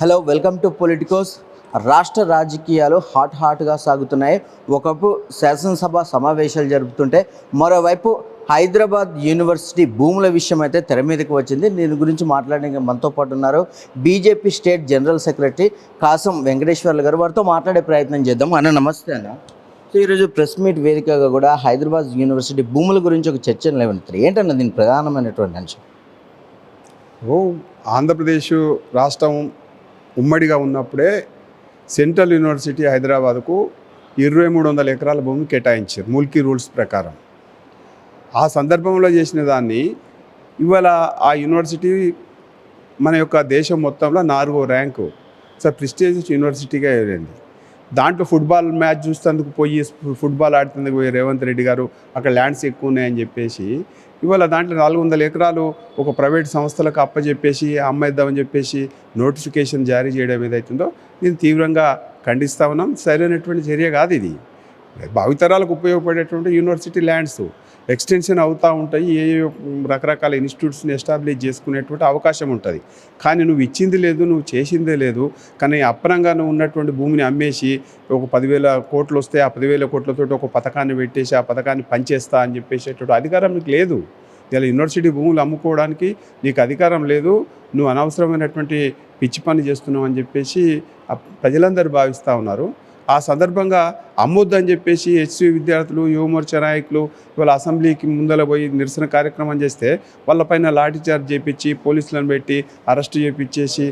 Hello, welcome to Politicos. రాష్ట్ర రాజకీయాలు హాట్గా సాగుతున్నాయి. ఒకవైపు శాసనసభ సమావేశాలు జరుపుతుంటే మరోవైపు హైదరాబాద్ యూనివర్సిటీ భూముల విషయం అయితే తెర మీదకి వచ్చింది. దీని గురించి మాట్లాడడానికి మనతో పాటు ఉన్నారు BJP state general secretary Kasam Venkateswarlu గారు. వారితో మాట్లాడే ప్రయత్నం చేద్దాం. అన్న నమస్తే అన్న. సో ఈరోజు ప్రెస్ మీట్ వేదికగా కూడా హైదరాబాద్ యూనివర్సిటీ భూముల గురించి ఒక చర్చను లేవనెత్తారు. ఏంటన్న దీని ప్రధానమైనటువంటి అంశం? ఆంధ్రప్రదేశ్ రాష్ట్రం ఉమ్మడిగా ఉన్నప్పుడే సెంట్రల్ యూనివర్సిటీ హైదరాబాద్కు 2300 ఎకరాల భూమి కేటాయించారు ముల్కీ రూల్స్ ప్రకారం. ఆ సందర్భంలో చేసిన దాన్ని ఇవాళ ఆ యూనివర్సిటీ మన యొక్క దేశం మొత్తంలో 4వ ర్యాంకు ప్రెస్టీజియస్ యూనివర్సిటీగా వెళ్ళింది. దాంట్లో ఫుట్బాల్ మ్యాచ్ చూసేందుకు పోయి ఫుట్బాల్ ఆడుతుందుకు పోయి రేవంత్ రెడ్డి గారు అక్కడ ల్యాండ్స్ ఎక్కువ ఉన్నాయని చెప్పేసి ఇవాళ దాంట్లో 400 ఎకరాలు ఒక ప్రైవేట్ సంస్థలకు అప్పచెప్పేసి అమ్మేద్దామని చెప్పేసి నోటిఫికేషన్ జారీ చేయడం ఏదైతుందో దీన్ని తీవ్రంగా ఖండిస్తూ ఉన్నాం. సరైనటువంటి చర్య కాదు ఇది. భావితరాలకు ఉపయోగపడేటువంటి యూనివర్సిటీ ల్యాండ్స్ ఎక్స్టెన్షన్ అవుతూ ఉంటాయి. ఏ రకరకాల ఇన్స్టిట్యూట్స్ని ఎస్టాబ్లిష్ చేసుకునేటువంటి అవకాశం ఉంటుంది. కానీ నువ్వు ఇచ్చింది లేదు, నువ్వు చేసిందే లేదు. కానీ అప్పనంగా నువ్వు ఉన్నటువంటి భూమిని అమ్మేసి ఒక 10,000 కోట్లు వస్తే ఆ 10,000 కోట్లతో ఒక పథకాన్ని పెట్టేసి ఆ పథకాన్ని పనిచేస్తా అని చెప్పేసేటువంటి అధికారం నీకు లేదు. ఇలా యూనివర్సిటీ భూములు అమ్ముకోవడానికి నీకు అధికారం లేదు. నువ్వు అనవసరమైనటువంటి పిచ్చి పని చేస్తున్నావు అని చెప్పేసి ప్రజలందరూ భావిస్తూ ఉన్నారు. ఆ సందర్భంగా అమ్మొద్దని చెప్పేసి హెచ్సి విద్యార్థులు, యువమోర్చా నాయకులు ఇవాళ అసెంబ్లీకి ముందర పోయి నిరసన కార్యక్రమం చేస్తే వాళ్ళపైన లాఠీచార్జ్ చేయించి పోలీసులను పెట్టి అరెస్ట్ చేయించేసి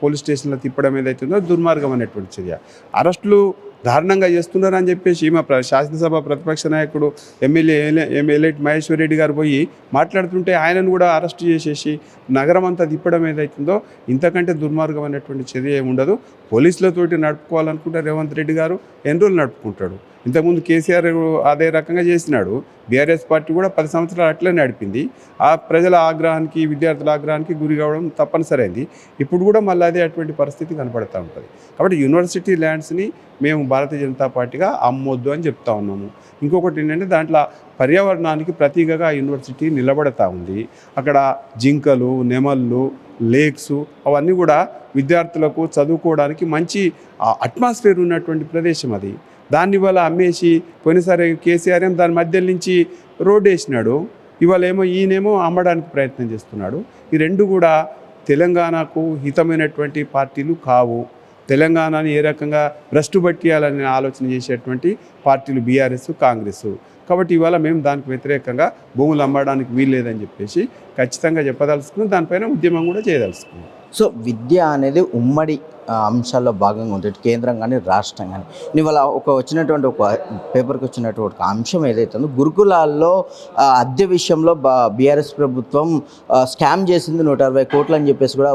పోలీస్ స్టేషన్లో తిప్పడం ఏదైతుందో దుర్మార్గం అనేటువంటి చర్య. అరెస్టులు దారుణంగా చేస్తున్నారని చెప్పేసి మా శాసనసభ ప్రతిపక్ష నాయకుడు ఎమ్మెల్యే మహేశ్వర్ రెడ్డి గారు పోయి మాట్లాడుతుంటే ఆయనను కూడా అరెస్ట్ చేసేసి నగరం అంతా తిప్పడం ఏదైతుందో ఇంతకంటే దుర్మార్గం అనేటువంటి చర్య ఉండదు. పోలీసులతోటి నడుపుకోవాలనుకుంటే రేవంత్ రెడ్డి గారు ఎన్ని రోజులు నడుపుకుంటాడు? ఇంతకుముందు కేసీఆర్ అదే రకంగా చేసినాడు. బీఆర్ఎస్ పార్టీ కూడా 10 సంవత్సరాలు అట్లే నడిపింది. ఆ ప్రజల ఆగ్రహానికి, విద్యార్థుల ఆగ్రహానికి గురి కావడం తప్పనిసరైంది. ఇప్పుడు కూడా మళ్ళీ అదే అటువంటి పరిస్థితి కనపడుతూ ఉంటుంది. కాబట్టి యూనివర్సిటీ ల్యాండ్స్ని మేము భారతీయ జనతా పార్టీగా అమ్మొద్దు అని చెప్తా ఉన్నాము. ఇంకొకటి ఏంటంటే దాంట్లో పర్యావరణానికి ప్రతీకగా యూనివర్సిటీ నిలబడతా ఉంది. అక్కడ జింకలు, నెమళ్ళు, లేక్స్ అవన్నీ కూడా విద్యార్థులకు చదువుకోవడానికి మంచి అట్మాస్ఫియర్ ఉన్నటువంటి ప్రదేశం అది. దాన్ని ఇవాళ అమ్మేసి పోయినసారి కేసీఆర్ దాని మధ్య నుంచి రోడ్డు వేసినాడు. ఇవాళ ఈయనేమో అమ్మడానికి ప్రయత్నం చేస్తున్నాడు. ఈ రెండు కూడా తెలంగాణకు హితమైనటువంటి పార్టీలు కావు. తెలంగాణని ఏ రకంగా భ్రష్టు పట్టియాలని ఆలోచన చేసేటువంటి పార్టీలు బీఆర్ఎస్, కాంగ్రెస్. కాబట్టి ఇవాళ మేము దానికి వ్యతిరేకంగా భూములు అమ్మడానికి వీల్లేదని చెప్పేసి ఖచ్చితంగా చెప్పదలుచుకున్నాం. దానిపైన ఉద్యమం కూడా చేయదలుచుకున్నాం. సో విద్య అనేది ఉమ్మడి అంశాల్లో భాగంగా ఉంటుంది, కేంద్రం కానీ రాష్ట్రం కానీ. ఇవాళ వచ్చినటువంటి ఒక పేపర్కి వచ్చినటువంటి ఒక అంశం ఏదైతుందో గురుకులాల్లో అద్దె విషయంలో బీఆర్ఎస్ ప్రభుత్వం స్కామ్ చేసింది 160 కోట్లు అని చెప్పేసి కూడా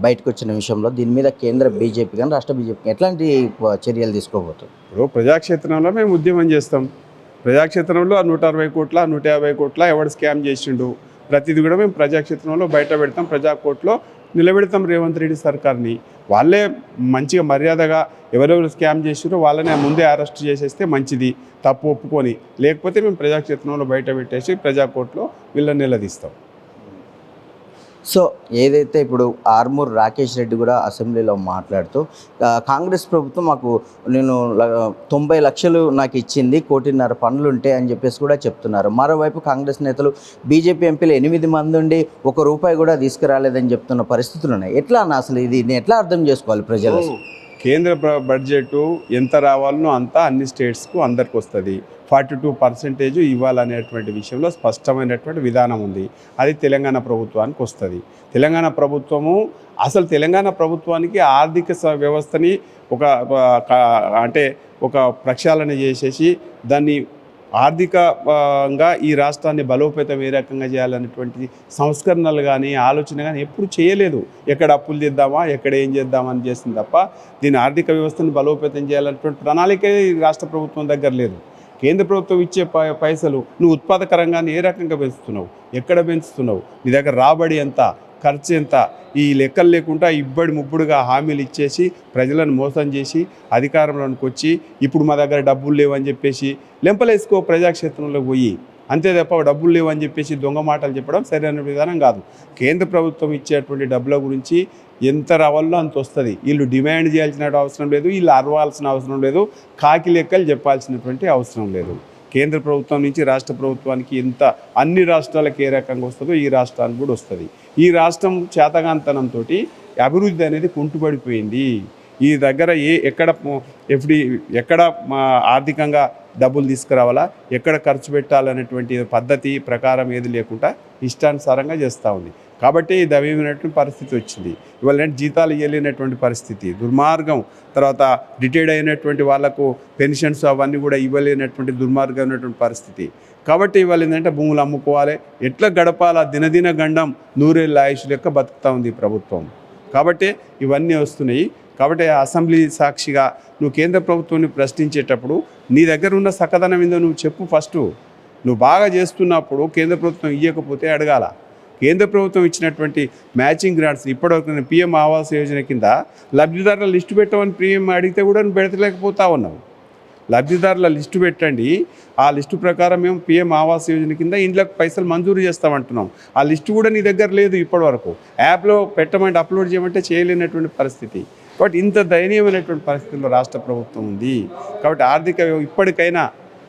బయటకు వచ్చిన విషయంలో దీని మీద కేంద్ర బీజేపీ కానీ రాష్ట్ర బీజేపీ ఎట్లాంటి చర్యలు తీసుకోబోతుంది? ఇప్పుడు ప్రజాక్షేత్రంలో మేము ఉద్యమం చేస్తాం. ప్రజాక్షేత్రంలో 160 కోట్ల 150 కోట్ల ఎవడు స్కామ్ చేసిండు ప్రతిదీ కూడా మేము ప్రజాక్షేత్రంలో బయట పెడతాం. ప్రజాకోర్టులో నిలబెడతాం రేవంత్ రెడ్డి సర్కార్ని. వాళ్ళే మంచిగా మర్యాదగా ఎవరెవరు స్కామ్ చేసిరో వాళ్ళని ముందే అరెస్ట్ చేసేస్తే మంచిది, తప్పు ఒప్పుకొని. లేకపోతే మేము ప్రజాక్షేత్రంలో బయట పెట్టేసి ప్రజాకోర్టులో వీళ్ళని నిలదీస్తాం. సో ఏదైతే ఇప్పుడు ఆర్మూర్ రాకేష్ రెడ్డి కూడా అసెంబ్లీలో మాట్లాడుతూ కాంగ్రెస్ ప్రభుత్వం నేను 90 లక్షలు నాకు ఇచ్చింది, 1.5 కోటి పనులు ఉంటాయి అని చెప్పేసి కూడా చెప్తున్నారు. మరోవైపు కాంగ్రెస్ నేతలు బీజేపీ ఎంపీలు 8 మంది ఉండి ₹1 కూడా తీసుకురాలేదని చెప్తున్న పరిస్థితులు ఉన్నాయి. ఎట్లా అన్న అసలు దీన్ని ఎట్లా అర్థం చేసుకోవాలి ప్రజలు? కేంద్ర బడ్జెట్ ఎంత రావాలనో అంతా అన్ని స్టేట్స్కు అందరికి వస్తుంది. 42% ఇవ్వాలనేటువంటి విషయంలో స్పష్టమైనటువంటి విధానం ఉంది. అది తెలంగాణ ప్రభుత్వానికి వస్తుంది. తెలంగాణ ప్రభుత్వము అసలు తెలంగాణ ప్రభుత్వానికి ఆర్థిక వ్యవస్థని ఒక ప్రక్షాళన చేసేసి దాన్ని ఆర్థికంగా ఈ రాష్ట్రాన్ని బలోపేతం ఏ రకంగా చేయాలనేటువంటి సంస్కరణలు కానీ ఆలోచన కానీ ఎప్పుడు చేయలేదు. ఎక్కడ అప్పులు చేద్దామా, ఎక్కడ ఏం చేద్దామని చేస్తుంది తప్ప దీని ఆర్థిక వ్యవస్థను బలోపేతం చేయాలనేటువంటి ప్రణాళికే రాష్ట్ర ప్రభుత్వం దగ్గర లేదు. కేంద్ర ప్రభుత్వం ఇచ్చే పైసలు నువ్వు ఉత్పాదక రంగాన్ని ఏ రకంగా పెంచుతున్నావు, ఎక్కడ పెంచుతున్నావు, నీ దగ్గర రాబడి ఎంత, ఖర్చు ఎంత, ఈ లెక్కలు లేకుండా ఇబ్బడి ముబ్బుడుగా హామీలు ఇచ్చేసి ప్రజలను మోసం చేసి అధికారంలోకి వచ్చి ఇప్పుడు మా దగ్గర డబ్బులు లేవని చెప్పేసి లెంపలేసుకో ప్రజాక్షేత్రంలో పోయి అంతే తప్ప డబ్బులు లేవు అని చెప్పేసి దొంగ మాటలు చెప్పడం సరైన విధానం కాదు. కేంద్ర ప్రభుత్వం ఇచ్చేటువంటి డబ్బుల గురించి ఎంత రావాలో అంత వస్తుంది. వీళ్ళు డిమాండ్ చేయాల్సిన అవసరం లేదు, వీళ్ళు అరవాల్సిన అవసరం లేదు, కాకి లెక్కలు చెప్పాల్సినటువంటి అవసరం లేదు. కేంద్ర ప్రభుత్వం నుంచి రాష్ట్ర ప్రభుత్వానికి ఎంత అన్ని రాష్ట్రాలకు ఏ రకంగా వస్తుందో ఈ రాష్ట్రానికి కూడా వస్తుంది. ఈ రాష్ట్రం చేతగాంతనంతో అభివృద్ధి అనేది కుంటుపడిపోయింది. ఈ దగ్గర ఎక్కడ ఆర్థికంగా డబ్బులు తీసుకురావాలా, ఎక్కడ ఖర్చు పెట్టాలనేటువంటి పద్ధతి ప్రకారం ఏది లేకుండా ఇష్టానుసారంగా చేస్తూ ఉంది. కాబట్టి దవ్యమైనటువంటి పరిస్థితి వచ్చింది. ఇవాళ జీతాలు ఇవ్వలేనటువంటి పరిస్థితి, దుర్మార్గం. తర్వాత రిటైర్డ్ అయినటువంటి వాళ్ళకు పెన్షన్స్ అవన్నీ కూడా ఇవ్వలేనటువంటి దుర్మార్గమైనటువంటి పరిస్థితి. కాబట్టి ఇవాళ ఏంటంటే భూములు అమ్ముకోవాలి, ఎట్లా గడపాలా, దినదిన గండం నూరేళ్ళ ఆయుష్ లెక్క బతుకుతూ ఉంది ప్రభుత్వం. కాబట్టి ఇవన్నీ వస్తున్నాయి. కాబట్టి అసెంబ్లీ సాక్షిగా నువ్వు కేంద్ర ప్రభుత్వాన్ని ప్రశ్నించేటప్పుడు నీ దగ్గర ఉన్న సకదనం ఏందో నువ్వు చెప్పు. ఫస్ట్ నువ్వు బాగా చేస్తున్నప్పుడు కేంద్ర ప్రభుత్వం ఇవ్వకపోతే అడగాల. కేంద్ర ప్రభుత్వం ఇచ్చినటువంటి మ్యాచింగ్ గ్రాంట్స్ ఇప్పటివరకు నేను పీఎం ఆవాస్ యోజన కింద లబ్ధిదారుల లిస్టు పెట్టమని పీఎం అడిగితే కూడా నువ్వు పెడతలేకపోతా ఉన్నావు. లబ్ధిదారుల లిస్టు పెట్టండి, ఆ లిస్టు ప్రకారం మేము పీఎం ఆవాస్ యోజన కింద ఇండ్లకు పైసలు మంజూరు చేస్తామంటున్నాం. ఆ లిస్టు కూడా నీ దగ్గర లేదు ఇప్పటివరకు. యాప్లో పెట్టమంటే అప్లోడ్ చేయమంటే చేయలేనటువంటి పరిస్థితి. కాబట్టి ఇంత దయనీయమైనటువంటి పరిస్థితుల్లో రాష్ట్ర ప్రభుత్వం ఉంది. కాబట్టి ఇప్పటికైనా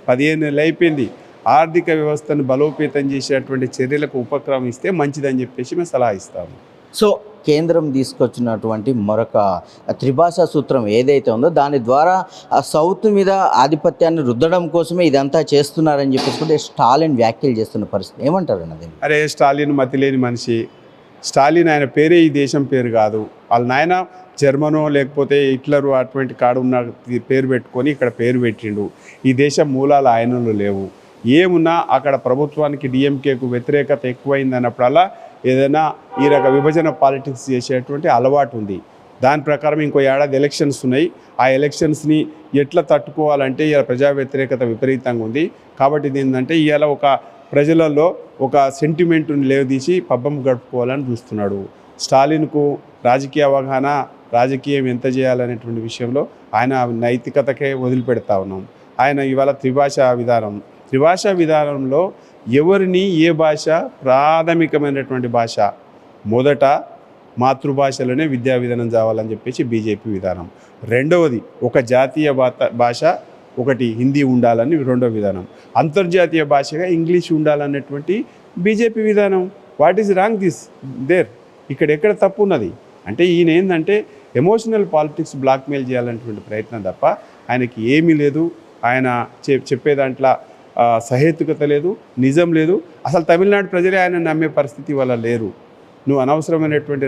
15 నెలలు అయిపోయింది, ఆర్థిక వ్యవస్థను బలోపేతం చేసేటువంటి చర్యలకు ఉపక్రమం ఇస్తే మంచిదని చెప్పేసి మేము సలహా ఇస్తాము. సో కేంద్రం తీసుకొచ్చినటువంటి మరొక త్రిభాషా సూత్రం ఏదైతే ఉందో దాని ద్వారా సౌత్ మీద ఆధిపత్యాన్ని రుద్దడం కోసమే ఇదంతా చేస్తున్నారని చెప్పేసి స్టాలిన్ వ్యాఖ్యలు చేస్తున్న పరిస్థితి ఏమంటారు అన్నది? అరే స్టాలిన్ మతిలేని మనిషి. స్టాలిన్ ఆయన పేరే ఈ దేశం పేరు కాదు. వాళ్ళ నాయన జర్మనో లేకపోతే హిట్లరు అటువంటి కాడు ఉన్న పేరు పెట్టుకొని ఇక్కడ పేరు పెట్టిండు. ఈ దేశం మూలాలు ఆయనలో లేవు. ఏమున్నా అక్కడ ప్రభుత్వానికి డిఎంకేకు వ్యతిరేకత ఎక్కువైందన్నప్పుడల్లా ఏదైనా ఈ విభజన పాలిటిక్స్ చేసేటువంటి అలవాటు ఉంది. దాని ప్రకారం ఇంకో ఏడాది ఎలక్షన్స్ ఉన్నాయి. ఆ ఎలక్షన్స్ని ఎట్లా తట్టుకోవాలంటే ఇలా ప్రజా వ్యతిరేకత విపరీతంగా ఉంది. కాబట్టి ఇది ఏంటంటే ఇవాళ ఒక ప్రజలలో ఒక సెంటిమెంట్ని లేవదీసి పబ్బం గడుపుకోవాలని చూస్తున్నాడు. స్టాలిన్కు రాజకీయ అవగాహన, రాజకీయం ఎంత చేయాలనేటువంటి విషయంలో ఆయన నైతికతకే వదిలిపెడతా ఉన్నాం. ఆయన ఇవాళ త్రిభాషా విధానంలో ఎవరిని ఏ భాష ప్రాథమికమైనటువంటి భాష మొదట మాతృభాషలోనే విద్యా విధానం కావాలని చెప్పేసి బీజేపీ విధానం. రెండవది ఒక జాతీయ భాష ఒకటి హిందీ ఉండాలని రెండవ విధానం. అంతర్జాతీయ భాషగా ఇంగ్లీష్ ఉండాలన్నటువంటి బీజేపీ విధానం. What is wrong there? ఎక్కడ తప్పు ఉన్నది అంటే ఈయన ఏంటంటే ఎమోషనల్ పాలిటిక్స్ బ్లాక్మెయిల్ చేయాలనేటువంటి ప్రయత్నం తప్ప ఆయనకి ఏమీ లేదు. ఆయన చెప్పే దాంట్లో సహేతుకత లేదు, నిజం లేదు. అసలు తమిళనాడు ప్రజలే ఆయన నమ్మే పరిస్థితి వల్ల లేరు. నువ్వు అనవసరమైనటువంటి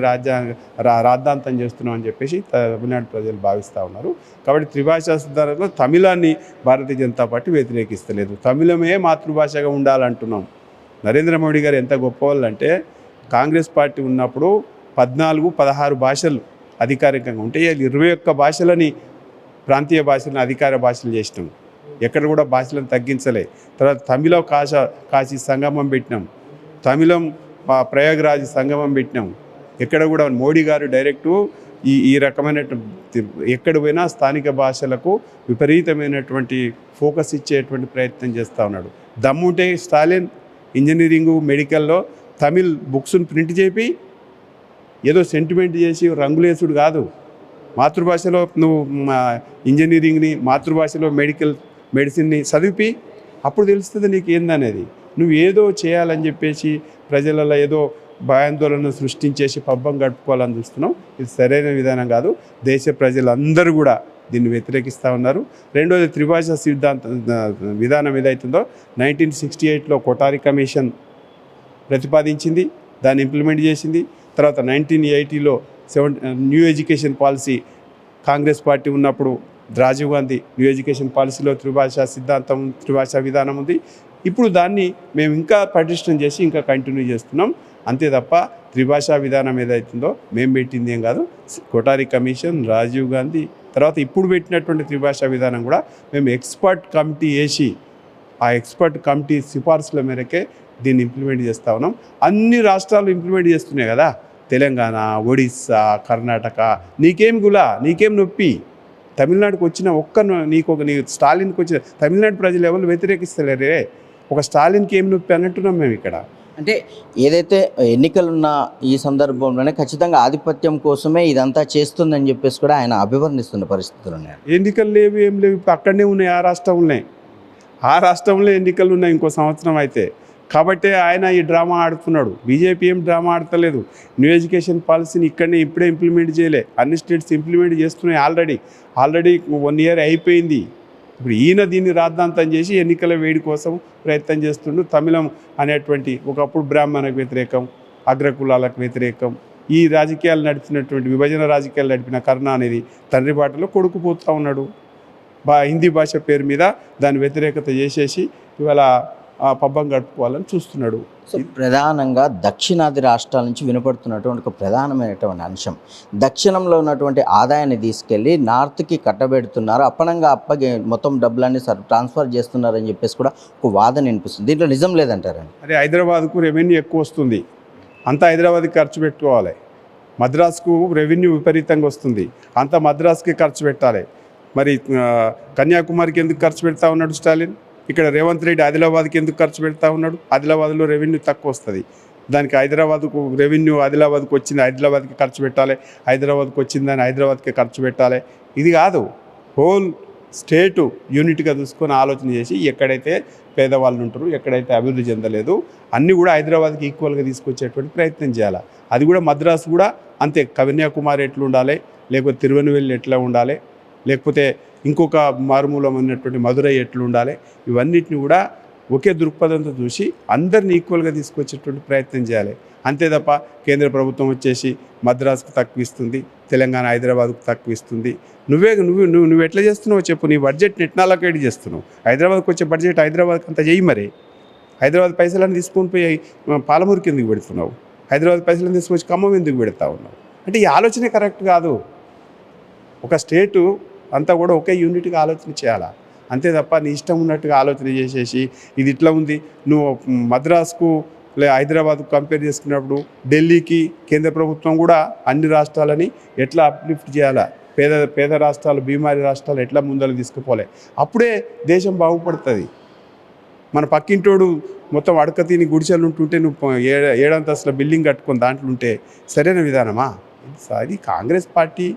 రాద్ధాంతం చేస్తున్నావు అని చెప్పేసి తమిళనాడు ప్రజలు భావిస్తూ ఉన్నారు. కాబట్టి త్రిభాషా సిద్ధాంతంలో తమిళాన్ని భారతీయ జనతా పార్టీ వ్యతిరేకిస్తలేదు. తమిళమే మాతృభాషగా ఉండాలంటున్నాం. నరేంద్ర మోడీ గారు ఎంత గొప్పవాళ్ళంటే కాంగ్రెస్ పార్టీ ఉన్నప్పుడు 14-16 భాషలు అధికారికంగా ఉంటే 21 భాషలని ప్రాంతీయ భాషలను అధికార భాషలు చేసినాం. ఎక్కడ కూడా భాషలను తగ్గించలే. తర్వాత తమిళం కాశీ సంగమం పెట్టినాం, తమిళం ప్రయాగరాజ్ సంగమం పెట్టినాం. ఎక్కడ కూడా మోడీ గారు డైరెక్టు ఈ రకమైన ఎక్కడ పోయినా స్థానిక భాషలకు విపరీతమైనటువంటి ఫోకస్ ఇచ్చేటువంటి ప్రయత్నం చేస్తూ ఉన్నాడు. దమ్ముంటే స్టాలిన్ ఇంజనీరింగు మెడికల్లో తమిళ్ బుక్స్ని ప్రింట్ చేపి ఏదో సెంటిమెంట్ చేసి రంగులేసుడు కాదు. మాతృభాషలో నువ్వు ఇంజనీరింగ్ని, మాతృభాషలో మెడిసిన్ని చదివి అప్పుడు తెలుస్తుంది నీకు ఏందనేది. నువ్వు ఏదో చేయాలని చెప్పేసి ప్రజలలో ఏదో భయాందోళన సృష్టించేసి పబ్బం గడుపుకోవాలని చూస్తున్నాం. ఇది సరైన విధానం కాదు. దేశ ప్రజలందరూ కూడా దీన్ని వ్యతిరేకిస్తూ ఉన్నారు. రెండోది త్రిభాషా విధానం ఏదైతుందో 1968లో కొఠారి కమిషన్ ప్రతిపాదించింది, దాన్ని ఇంప్లిమెంట్ చేసింది. తర్వాత 1980లో new education policy Congress party ఉన్నప్పుడు రాజీవ్ గాంధీ న్యూ ఎడ్యుకేషన్ పాలసీలో త్రిభాషా విధానం ఉంది. ఇప్పుడు దాన్ని మేము ఇంకా పటిష్టం చేసి ఇంకా కంటిన్యూ చేస్తున్నాం. అంతే తప్ప త్రిభాషా విధానం ఏదైతుందో మేము పెట్టింది ఏం కాదు. కొఠారి కమిషన్, రాజీవ్ గాంధీ, తర్వాత ఇప్పుడు పెట్టినటువంటి త్రిభాషా విధానం కూడా మేము ఎక్స్పర్ట్ కమిటీ వేసి ఆ ఎక్స్పర్ట్ కమిటీ సిఫార్సుల మేరకే దీన్ని ఇంప్లిమెంట్ చేస్తూ ఉన్నాం. అన్ని రాష్ట్రాలు ఇంప్లిమెంట్ చేస్తున్నాయి కదా, తెలంగాణ, ఒడిస్సా, కర్ణాటక. నీకేం నొప్పి? తమిళనాడుకు వచ్చిన నీ స్టాలిన్కి వచ్చిన తమిళనాడు ప్రజలు ఎవరు వ్యతిరేకిస్తలేరే? ఒక స్టాలిన్కి ఏం నొప్పి అన్నట్టున్నాం మేము ఇక్కడ. అంటే ఏదైతే ఎన్నికలున్న ఈ సందర్భంలోనే ఖచ్చితంగా ఆధిపత్యం కోసమే ఇదంతా చేస్తుందని చెప్పేసి కూడా ఆయన అభివర్ణిస్తున్న పరిస్థితులు ఉన్నాయి. ఎన్నికలు లేవు, ఏం లేవు, ఇప్పుడు అక్కడనే ఉన్నాయి, ఆ రాష్ట్రంలో ఎన్నికలు ఉన్నాయి ఇంకో సంవత్సరం అయితే. కాబట్టే ఆయన ఈ డ్రామా ఆడుతున్నాడు. బీజేపీ ఏం డ్రామా ఆడతలేదు. న్యూ ఎడ్యుకేషన్ పాలసీని ఇక్కడనే ఇప్పుడే ఇంప్లిమెంట్ చేయలే, అన్ని స్టేట్స్ ఇంప్లిమెంట్ చేస్తున్నాయి. ఆల్రెడీ 1 ఇయర్ అయిపోయింది. ఇప్పుడు ఈయన దీన్ని రాద్ధాంతం చేసి ఎన్నికల వేడి కోసం ప్రయత్నం చేస్తుండు. తమిళం అనేటువంటి ఒకప్పుడు బ్రాహ్మణకు వ్యతిరేకం, అగ్రకులాలకు వ్యతిరేకం, ఈ రాజకీయాలు నడిపినటువంటి విభజన రాజకీయాలు నడిపిన కరుణ అనేది తండ్రి బాటలో కొడుకు పోతూ ఉన్నాడు. హిందీ భాష పేరు మీద దాని వ్యతిరేకత చేసేసి ఇవాళ పబ్బం గడుపుకోవాలని చూస్తున్నాడు. సో ప్రధానంగా దక్షిణాది రాష్ట్రాల నుంచి వినపడుతున్నటువంటి ఒక ప్రధానమైనటువంటి అంశం, దక్షిణంలో ఉన్నటువంటి ఆదాయాన్ని తీసుకెళ్ళి నార్త్కి కట్టబెడుతున్నారు, అప్పనంగా మొత్తం డబ్బులన్నీ ట్రాన్స్ఫర్ చేస్తున్నారని చెప్పేసి కూడా ఒక వాదన వినిపిస్తుంది. దీంట్లో నిజం లేదంటారండి? అదే హైదరాబాద్కు రెవెన్యూ ఎక్కువ వస్తుంది, అంతా హైదరాబాద్కి ఖర్చు పెట్టుకోవాలి. మద్రాసుకు రెవెన్యూ విపరీతంగా వస్తుంది, అంతా మద్రాసుకి ఖర్చు పెట్టాలి. మరి కన్యాకుమారికి ఎందుకు ఖర్చు పెడతా ఉన్నాడు స్టాలిన్? ఇక్కడ రేవంత్ రెడ్డి ఆదిలాబాద్కి ఎందుకు ఖర్చు పెడతా ఉన్నాడు? ఆదిలాబాద్లో రెవెన్యూ తక్కువ వస్తుంది, దానికి హైదరాబాద్కు రెవెన్యూ ఆదిలాబాద్కి వచ్చింది హైదరాబాద్కి ఖర్చు పెట్టాలి, హైదరాబాద్కి వచ్చిందని హైదరాబాద్కి ఖర్చు పెట్టాలి. ఇది కాదు, హోల్ స్టేటు యూనిట్గా చూసుకొని ఆలోచన చేసి ఎక్కడైతే పేదవాళ్ళు ఉంటారు, ఎక్కడైతే అభివృద్ధి చెందలేదు అన్నీ కూడా హైదరాబాద్కి ఈక్వల్గా తీసుకొచ్చేటువంటి ప్రయత్నం చేయాలి. అది కూడా మద్రాసు కూడా అంతే. కన్యాకుమారి ఎట్లా ఉండాలి, లేకపోతే తిరువనవెల్లి ఎట్లా ఉండాలి, లేకపోతే ఇంకొక మారుమూలమైనటువంటి మదురై ఎట్లు ఉండాలి, ఇవన్నిటిని కూడా ఒకే దృక్పథంతో చూసి అందరిని ఈక్వల్గా తీసుకొచ్చేటువంటి ప్రయత్నం చేయాలి. అంతే తప్ప కేంద్ర ప్రభుత్వం వచ్చేసి మద్రాసుకు తక్కువ ఇస్తుంది, తెలంగాణ హైదరాబాద్కు తక్కువ ఇస్తుంది. నువ్వు ఎట్లా చేస్తున్నావు చెప్పు? నీ బడ్జెట్ని ఎట్లా అలొకేట్ చేస్తున్నావు? హైదరాబాద్కి వచ్చే బడ్జెట్ హైదరాబాద్కి అంత చేయి. మరి హైదరాబాద్ పైసలను తీసుకొని పోయి పాలమూరుకి ఎందుకు పెడుతున్నావు? హైదరాబాద్ పైసలను తీసుకొచ్చి ఖమ్మం ఎందుకు పెడతా ఉన్నావు? అంటే ఈ ఆలోచనే కరెక్ట్ కాదు. ఒక స్టేటు అంతా కూడా ఒకే యూనిట్గా ఆలోచన చేయాలా, అంతే తప్ప నీ ఇష్టం ఉన్నట్టుగా ఆలోచన చేసేసి ఇది ఇట్లా ఉంది, నువ్వు మద్రాసుకు హైదరాబాద్కు కంపేర్ చేసుకున్నప్పుడు ఢిల్లీకి కేంద్ర ప్రభుత్వం కూడా అన్ని రాష్ట్రాలని ఎట్లా అప్లిఫ్ట్ చేయాలా, పేద రాష్ట్రాలు, బీమారీ రాష్ట్రాలు ఎట్లా ముందరకు తీసుకుపోలే, అప్పుడే దేశం బాగుపడుతుంది. మన పక్కింటోడు మొత్తం అడక తిని గుడిసెలు ఉంటుంటే నువ్వు 7 అంతస్తుల బిల్డింగ్ కట్టుకొని దాంట్లో ఉంటే సరైన విధానమా? అది కాంగ్రెస్ పార్టీ,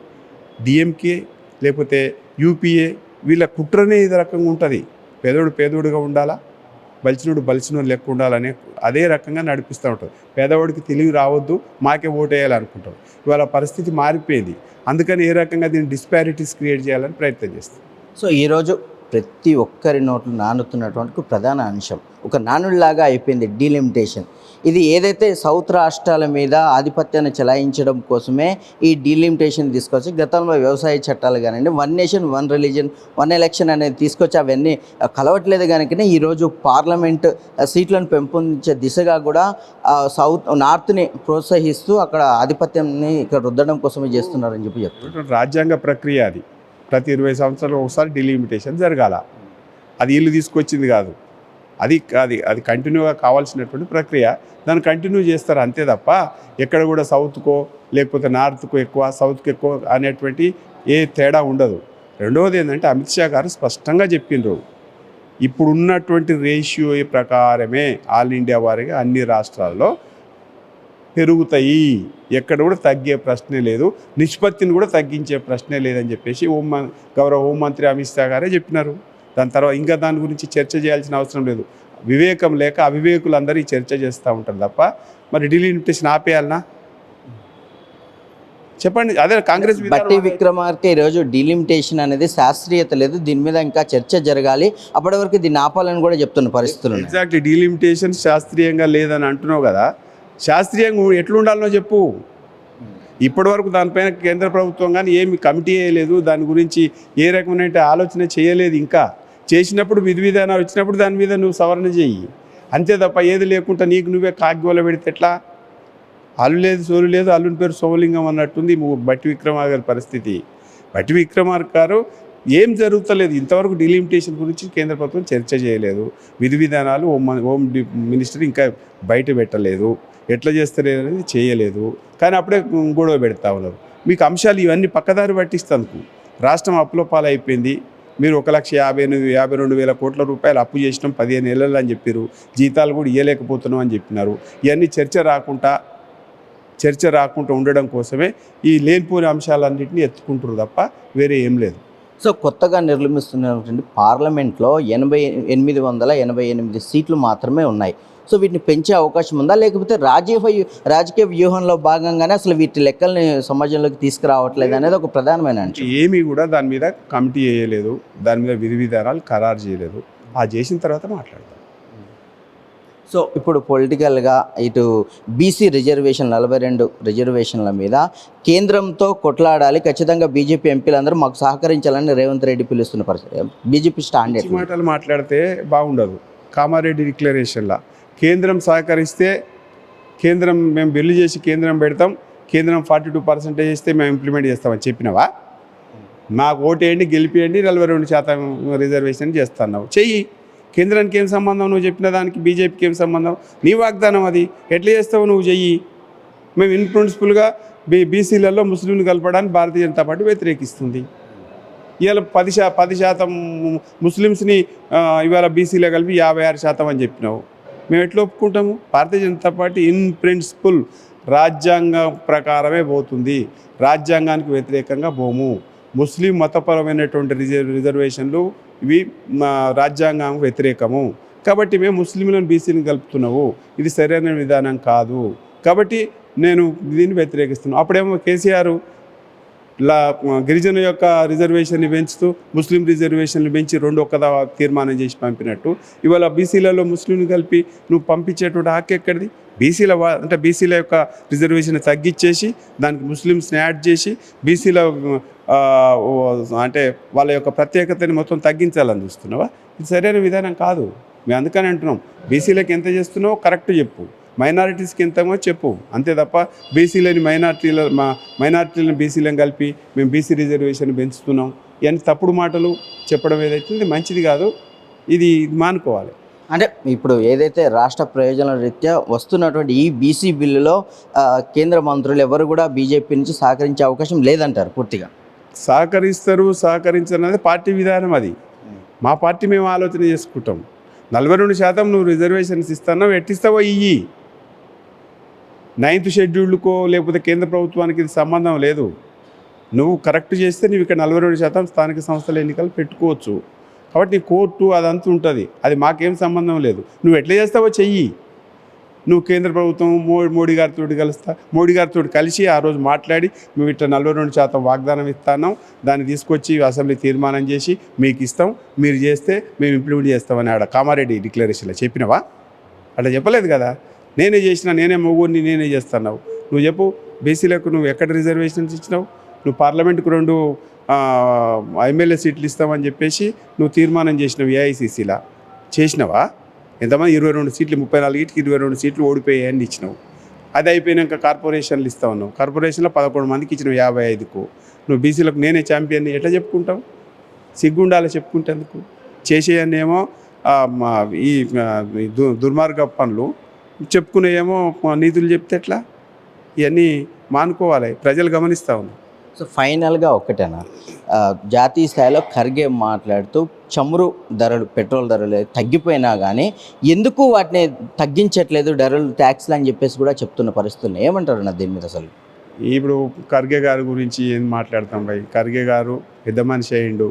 డిఎంకే లేకపోతే యూపీఏ వీళ్ళ కుట్రనే ఇది రకంగా ఉంటుంది. పేదోడుగా ఉండాలా, బలిసినోడు లెక్క ఉండాలనే అదే రకంగా నడిపిస్తూ ఉంటుంది. పేదవాడికి తెలివి రావద్దు, మాకే ఓటేయాలనుకుంటారు. ఇవాళ పరిస్థితి మారిపోయింది. అందుకని ఏ రకంగా దీన్ని డిస్పారిటీస్ క్రియేట్ చేయాలని ప్రయత్నం చేస్తారు. సో ఈరోజు ప్రతి ఒక్కరి నోట్లు నానుతున్నటువంటి ప్రధాన అంశం ఒక నానుడిలాగా అయిపోయింది డీలిమిటేషన్. ఇది ఏదైతే సౌత్ రాష్ట్రాల మీద ఆధిపత్యాన్ని చెలాయించడం కోసమే ఈ డీలిమిటేషన్ తీసుకొచ్చి గతంలో వ్యవసాయ చట్టాలు కానివ్వండి, 1 నేషన్ 1 రిలీజన్ 1 ఎలక్షన్ అనేది తీసుకొచ్చి అవన్నీ కలవట్లేదు కనుకనే ఈరోజు పార్లమెంట్ సీట్లను పెంపొందించే దిశగా కూడా నార్త్ని ప్రోత్సహిస్తూ అక్కడ ఆధిపత్యాన్ని ఇక్కడ రుద్దడం కోసమే చేస్తున్నారని చెప్పి చెప్తున్నారు. రాజ్యాంగ ప్రక్రియ అది. ప్రతి 20 సంవత్సరాలు ఒకసారి డిలిమిటేషన్ జరగాల. అది వీళ్ళు తీసుకొచ్చింది కాదు, అది కంటిన్యూగా కావాల్సినటువంటి ప్రక్రియ. దాన్ని కంటిన్యూ చేస్తారు అంతే తప్ప ఎక్కడ కూడా సౌత్కో లేకపోతే నార్త్కో ఎక్కువ, సౌత్కి ఎక్కువ అనేటువంటి ఏ తేడా ఉండదు. రెండవది ఏంటంటే అమిత్ షా గారు స్పష్టంగా చెప్పిండ్రు, ఇప్పుడున్నటువంటి రేషియో ప్రకారమే ఆల్ ఇండియా వారిగా అన్ని రాష్ట్రాల్లో పెరుగుతాయి, ఎక్కడ కూడా తగ్గే ప్రశ్నే లేదు, నిష్పత్తిని కూడా తగ్గించే ప్రశ్నే లేదని చెప్పేసి గౌరవ హోంమంత్రి అమిత్ షా గారే చెప్పినారు. దాని తర్వాత ఇంకా దాని గురించి చర్చ చేయాల్సిన అవసరం లేదు. వివేకం లేక అవివేకులందరూ ఈ చర్చ చేస్తూ ఉంటారు తప్ప మరి డిలిమిటేషన్ ఆపేయాలనా చెప్పండి? అదే కాంగ్రెస్ బట్టి విక్రమార్క ఈరోజు డిలిమిటేషన్ అనేది శాస్త్రీయత లేదు, దీని మీద ఇంకా చర్చ జరగాలి, అప్పటి వరకు దీన్ని ఆపాలని కూడా చెప్తున్న పరిస్థితులు. ఎగ్జాక్ట్లీ, డిలిమిటేషన్ శాస్త్రీయంగా లేదని అంటున్నావు కదా, శాస్త్రీయంగా ఎట్లుండాలనో చెప్పు. ఇప్పటి వరకు దానిపైన కేంద్ర ప్రభుత్వం కానీ ఏమి కమిటీ వేయలేదు, దాని గురించి ఏ రకమైన ఆలోచన చేయలేదు. ఇంకా చేసినప్పుడు విధి విధానాలు వచ్చినప్పుడు దాని మీద నువ్వు సవరణ చేయి, అంతే తప్ప ఏది లేకుండా నీకు నువ్వే కాగ్యోల పెడితే ఎట్లా? అల్లు లేదు సోలు లేదు, అల్లుని పేరు సోమలింగం అన్నట్టుంది బట్టి విక్రమార్క గారి పరిస్థితి. బట్టి విక్రమార్క గారు ఏం జరుగుతలేదు, ఇంతవరకు డిలిమిటేషన్ గురించి కేంద్ర ప్రభుత్వం చర్చ చేయలేదు, విధి విధానాలు హోమ్ మినిస్టర్ ఇంకా బయట పెట్టలేదు, ఎట్లా చేస్తారు అనేది చేయలేదు. కానీ అప్పుడే గొడవ పెడతా ఉన్నారు. మీకు అంశాలు ఇవన్నీ పక్కదారి పట్టిస్తాను. రాష్ట్రం అప్పుల పాలైపోయింది, మీరు 1,58,52,000 కోట్ల రూపాయలు అప్పు చేసినాం 15 ఏళ్ళలో అని చెప్పారు. జీతాలు కూడా ఇవ్వలేకపోతున్నాం అని చెప్పినారు. ఇవన్నీ చర్చ రాకుండా ఉండడం కోసమే ఈ లేనిపోని అంశాలన్నింటినీ ఎత్తుకుంటారు తప్ప వేరే ఏం లేదు. సో కొత్తగా నిర్మిస్తున్నటువంటి పార్లమెంట్లో 888 సీట్లు మాత్రమే ఉన్నాయి. సో వీటిని పెంచే అవకాశం ఉందా, లేకపోతే రాజకీయ వ్యూహంలో భాగంగానే అసలు వీటి లెక్కల్ని సమాజంలోకి తీసుకురావట్లేదు అనేది ఒక ప్రధానమైన అంశం. ఏమీ కూడా దాని మీద కమిటీ వేయలేదు, దాని మీద విధి విధానాలు ఖరారు చేయలేదు. ఆ చేసిన తర్వాత మాట్లాడతాం. సో ఇప్పుడు పొలిటికల్గా ఇటు బీసీ రిజర్వేషన్ 42 రిజర్వేషన్ల మీద కేంద్రంతో కొట్లాడాలి, ఖచ్చితంగా బీజేపీ ఎంపీలందరూ మాకు సహకరించాలని రేవంత్ రెడ్డి పిలుస్తున్న పరిస్థితి. బీజేపీ స్టాండ్ మాటలు మాట్లాడితే బాగుండదు. కామారెడ్డి డిక్లరేషన్లా కేంద్రం సహకరిస్తే మేము బిల్లు చేసి కేంద్రం పెడతాం, కేంద్రం 42% ఇస్తే మేము ఇంప్లిమెంట్ చేస్తామని చెప్పినావా? నాకు ఓటేయండి, గెలిపియండి, 42% రిజర్వేషన్ చేస్తున్నావు, చెయ్యి. కేంద్రానికి ఏం సంబంధం? నువ్వు చెప్పిన దానికి బీజేపీకి ఏం సంబంధం? నీ వాగ్దానం అది, ఎట్లా చేస్తావు? నువ్వు చెయ్యి. మేము ఇన్ ప్రిన్సిపల్గా బీసీలలో ముస్లింలు కలపడానికి భారతీయ జనతా పార్టీ వ్యతిరేకిస్తుంది. ఇవాళ 10% ముస్లిమ్స్ని ఇవాళ బీసీలో కలిపి 56% అని చెప్పినావు. మేము ఎట్లా ఒప్పుకుంటాము? Bharatiya Janata party in principle రాజ్యాంగం ప్రకారమే పోతుంది, రాజ్యాంగానికి వ్యతిరేకంగా పోము. ముస్లిం మతపరమైనటువంటి రిజర్వేషన్లు ఇవి రాజ్యాంగం వ్యతిరేకము. కాబట్టి మేము ముస్లింలను బీసీని కలుపుతున్నావు, ఇది సరైన విధానం కాదు. కాబట్టి నేను దీన్ని వ్యతిరేకిస్తున్నాను. అప్పుడేమో కేసీఆర్ గిరిజన యొక్క రిజర్వేషన్ని పెంచుతూ ముస్లిం రిజర్వేషన్లు పెంచి 2 తీర్మానం చేసి పంపినట్టు ఇవాళ బీసీలలో ముస్లింలు కలిపి నువ్వు పంపించేటువంటి హక్కు ఎక్కడిది? బీసీల యొక్క రిజర్వేషన్ తగ్గించేసి దానికి ముస్లిమ్స్ని యాడ్ చేసి బీసీల అంటే వాళ్ళ యొక్క ప్రత్యేకతని మొత్తం తగ్గించాలని చూస్తున్నావా? ఇది సరైన విధానం కాదు. మేము అందుకని అంటున్నాం, బీసీలకు ఎంత చేస్తున్నావో కరెక్ట్ చెప్పు, మైనారిటీస్కి ఎంతమో చెప్పు, అంతే తప్ప బీసీలని మైనారిటీలను బీసీలను కలిపి మేము బీసీ రిజర్వేషన్ పెంచుతున్నాం ఇవన్నీ తప్పుడు మాటలు చెప్పడం ఏదైతే ఇది మంచిది కాదు. ఇది మానుకోవాలి. అంటే ఇప్పుడు ఏదైతే రాష్ట్ర ప్రయోజనాల రీత్యా వస్తున్నటువంటి ఈ బీసీ బిల్లులో కేంద్ర మంత్రులు ఎవరు కూడా బీజేపీ నుంచి సహకరించే అవకాశం లేదంటారు. పూర్తిగా సహకరించరు అనేది పార్టీ విధానం. అది మా పార్టీ మేము ఆలోచన చేసుకుంటాం. 42% నువ్వు రిజర్వేషన్స్ ఇస్తున్నావు, ఎట్టిస్తావో ఇయ్యి. 9th షెడ్యూల్కో లేకపోతే కేంద్ర ప్రభుత్వానికి ఇది సంబంధం లేదు. నువ్వు కరెక్ట్ చేస్తే నువ్వు ఇక్కడ 42% స్థానిక సంస్థల ఎన్నికలు పెట్టుకోవచ్చు. కాబట్టి నీ కోర్టు అదంతా ఉంటుంది, అది మాకేం సంబంధం లేదు. నువ్వు ఎట్లా చేస్తావో చెయ్యి. నువ్వు కేంద్ర ప్రభుత్వం మోడీ గారితో కలిసి ఆ రోజు మాట్లాడి మేము ఇట్లా 42% వాగ్దానం ఇస్తాను, దాన్ని తీసుకొచ్చి అసెంబ్లీ తీర్మానం చేసి మీకు ఇస్తాం, మీరు చేస్తే మేము ఇంప్లిమెంట్ చేస్తామని ఆడ కామారెడ్డి డిక్లరేషన్లో చెప్పినవా? అట్లా చెప్పలేదు కదా. నేనే మొగుడిని నేనే చేస్తున్నావు. నువ్వు చెప్పు, బీసీలకు నువ్వు ఎక్కడ రిజర్వేషన్స్ ఇచ్చినావు? నువ్వు పార్లమెంట్కు 2 ఎమ్మెల్యే సీట్లు ఇస్తామని చెప్పేసి నువ్వు తీర్మానం చేసినావు, ఏఐసీసీలా చేసినావా? ఎంతమంది 22 సీట్లు, 34కి 22 సీట్లు ఓడిపోయాయని ఇచ్చినావు. అది అయిపోయినాక కార్పొరేషన్లు ఇస్తా ఉన్నావు. కార్పొరేషన్లో 11 మందికి ఇచ్చినావు 55కు. నువ్వు బీసీలకు నేనే ఛాంపియన్ని ఎట్లా చెప్పుకుంటావు? సిగ్గుండాలి చెప్పుకుంటేందుకు. చేసేయన్నీ ఏమో ఈ దుర్మార్గ పనులు, చెప్పుకునేయేమో నీతులు చెప్తే ఎట్లా? ఇవన్నీ మానుకోవాలి, ప్రజలు గమనిస్తూ ఉన్నారు. సో ఫైనల్గా ఒక్కటేనా, జాతీయ స్థాయిలో ఖర్గే మాట్లాడుతూ చమురు ధరలు, పెట్రోల్ ధరలు తగ్గిపోయినా కానీ ఎందుకు వాటిని తగ్గించట్లేదు ధరలు, ట్యాక్స్లు అని చెప్పేసి కూడా చెప్తున్న పరిస్థితులు ఏమంటారు నా దీని మీద? అసలు ఇప్పుడు ఖర్గే గారి గురించి ఏం మాట్లాడతాం భయ్? ఖర్గే గారు పెద్ద మనిషి అయ్యిండు,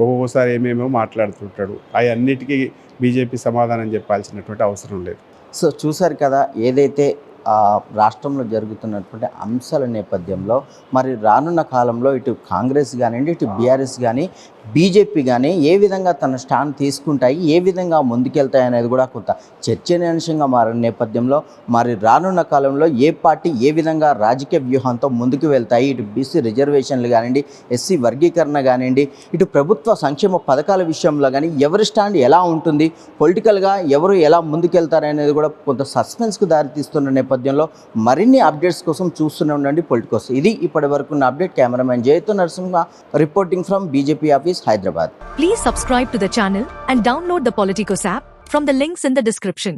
ఒక్కొక్కసారి ఏమేమో మాట్లాడుతుంటాడు. అన్నిటికీ బీజేపీ సమాధానం చెప్పాల్సినటువంటి అవసరం లేదు. సో చూసారు కదా, ఏదైతే రాష్ట్రంలో జరుగుతున్నటువంటి అంశాల నేపథ్యంలో మరి రానున్న కాలంలో ఇటు కాంగ్రెస్ కానివ్వండి, ఇటు బీఆర్ఎస్ కానీ, బీజేపీ కానీ ఏ విధంగా తన స్టాండ్ తీసుకుంటాయి, ఏ విధంగా ముందుకెళ్తాయి అనేది కూడా కొంత చర్చనీయాంశంగా మారిన నేపథ్యంలో మరి రానున్న కాలంలో ఏ పార్టీ ఏ విధంగా రాజకీయ వ్యూహంతో ముందుకు వెళ్తాయి, ఇటు బీసీ రిజర్వేషన్లు కానివ్వండి, ఎస్సీ వర్గీకరణ కానివ్వండి, ఇటు ప్రభుత్వ సంక్షేమ పథకాల విషయంలో కానీ ఎవరి స్టాండ్ ఎలా ఉంటుంది, పొలిటికల్గా ఎవరు ఎలా ముందుకెళ్తారనేది కూడా కొంత సస్పెన్స్కు దారితీస్తున్న నేపథ్యంలో మరిన్ని అప్డేట్స్ కోసం చూస్తూనే ఉండండి పొలిటికోస్. ఇది ఇప్పటి వరకు ఉన్న అప్డేట్. కెమెరామెన్ జయతో Narasimha reporting from BJP office, Hyderabad. Please subscribe to the channel and download the Politicos app from the links in the description.